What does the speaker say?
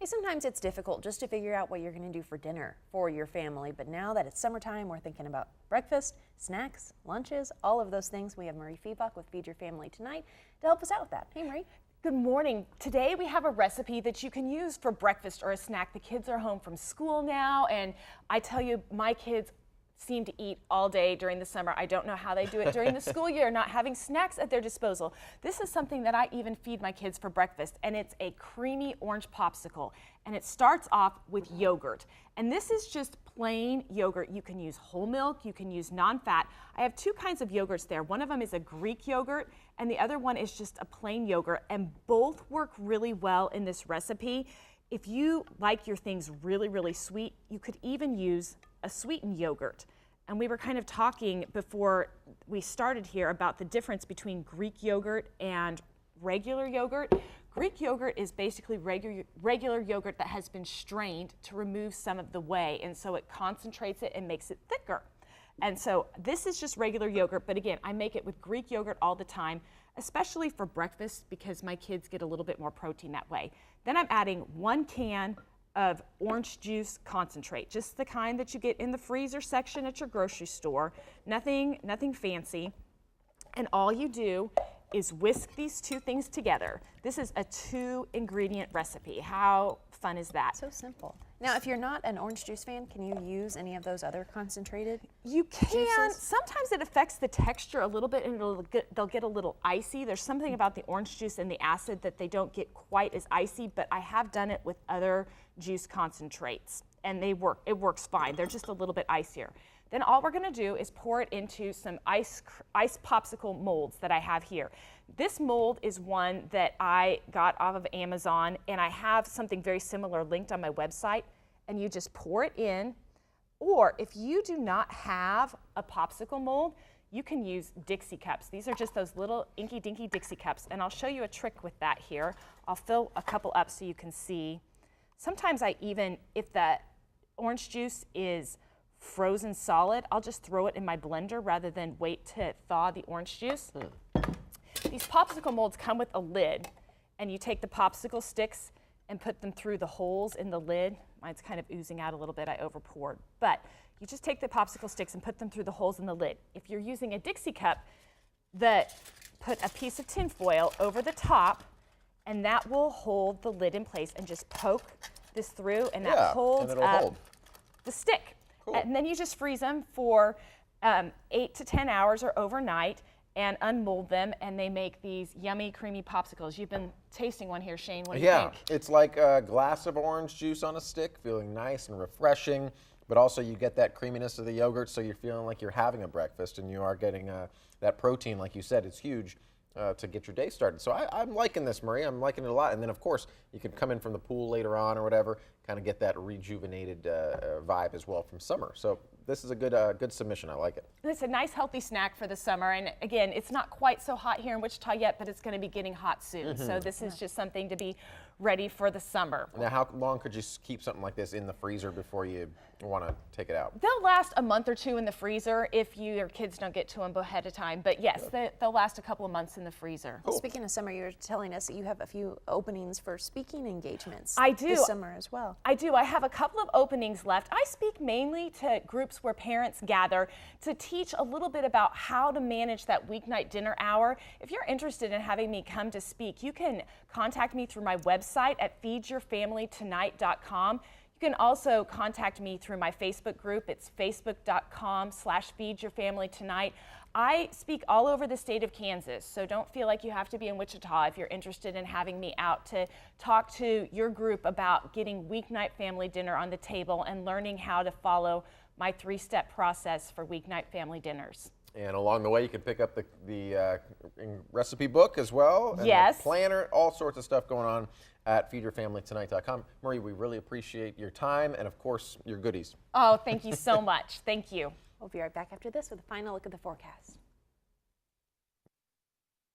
Hey, sometimes it's difficult just to figure out what you're going to do for dinner for your family, but now that it's summertime, we're thinking about breakfast, snacks, lunches, all of those things. We have Mariefiebach with Feed Your Family Tonight to help us out with that. Hey, Marie. Good morning. Today we have a recipe that you can use for breakfast or a snack. The kids are home from school now, and I tell you, my kids seem to eat all day during the summer. I don't know how they do it during the school year, not having snacks at their disposal. This is something that I even feed my kids for breakfast, and it's a creamy orange popsicle. And it starts off with yogurt. And this is just plain yogurt. You can use whole milk, you can use non-fat. I have two kinds of yogurts there. One of them is a Greek yogurt, and the other one is just a plain yogurt, and both work really well in this recipe. If you like your things really, really sweet, you could even use a sweetened yogurt. And we were kind of talking before we started here about the difference between Greek yogurt and regular yogurt. Greek yogurt is basically regular yogurt that has been strained to remove some of the whey, and so it concentrates it and makes it thicker. And so this is just regular yogurt, but again, I make it with Greek yogurt all the time, especially for breakfast because my kids get a little bit more protein that way. Then I'm adding 1 can of orange juice concentrate, just the kind that you get in the freezer section at your grocery store, nothing fancy. And all you do is whisk these two things together. This is a 2-ingredient recipe. How fun is that? So simple. Now, if you're not an orange juice fan, can you use any of those other concentrated You can. juices? Sometimes it affects the texture a little bit and they'll get a little icy. There's something about the orange juice and the acid that they don't get quite as icy, but I have done it with other juice concentrates and they work. It works fine. They're just a little bit icier. Then all we're gonna do is pour it into some ice popsicle molds that I have here. This mold is one that I got off of Amazon, and I have something very similar linked on my website, and you just pour it in. Or if you do not have a popsicle mold, you can use Dixie cups. These are just those little inky dinky Dixie cups, and I'll show you a trick with that here. I'll fill a couple up so you can see. Sometimes I even, if the orange juice is frozen solid, I'll just throw it in my blender rather than wait to thaw the orange juice. These popsicle molds come with a lid, and you take the popsicle sticks and put them through the holes in the lid. Mine's kind of oozing out a little bit, I overpoured. But you just take the popsicle sticks and put them through the holes in the lid. If you're using a Dixie cup, put a piece of tin foil over the top, and that will hold the lid in place, and just poke this through, and that holds up the stick. Cool. And then you just freeze them for 8 to 10 hours or overnight and unmold them, and they make these yummy, creamy popsicles. You've been tasting one here, Shane. What do you think? Yeah, it's like a glass of orange juice on a stick, feeling nice and refreshing, but also you get that creaminess of the yogurt, so you're feeling like you're having a breakfast, and you are getting that protein, like you said, it's huge to get your day started. So I'm liking this, Marie. I'm liking it a lot. And then, of course, you can come in from the pool later on or whatever, kind of get that rejuvenated vibe as well from summer. So this is a good submission. I like it. It's a nice, healthy snack for the summer. And again, it's not quite so hot here in Wichita yet, but it's going to be getting hot soon. So this is just something to be ready for the summer. Now, how long could you keep something like this in the freezer before you want to take it out? They'll last a month or two in the freezer if your kids don't get to them ahead of time. But yes, they'll last a couple of months in the freezer. Cool. Speaking of summer, you were telling us that you have a few openings for speaking engagements. I do. This summer as well. I do. I have a couple of openings left. I speak mainly to groups where parents gather to teach a little bit about how to manage that weeknight dinner hour. If you're interested in having me come to speak, you can contact me through my website at feedyourfamilytonight.com. You can also contact me through my Facebook group. It's facebook.com/feedyourfamilytonight. I speak all over the state of Kansas, so don't feel like you have to be in Wichita if you're interested in having me out to talk to your group about getting weeknight family dinner on the table and learning how to follow my 3-step process for weeknight family dinners. And along the way, you can pick up the recipe book as well. And yes. The planner, all sorts of stuff going on at feedyourfamilytonight.com. Marie, we really appreciate your time and, of course, your goodies. Oh, thank you so much. Thank you. We'll be right back after this with a final look at the forecast.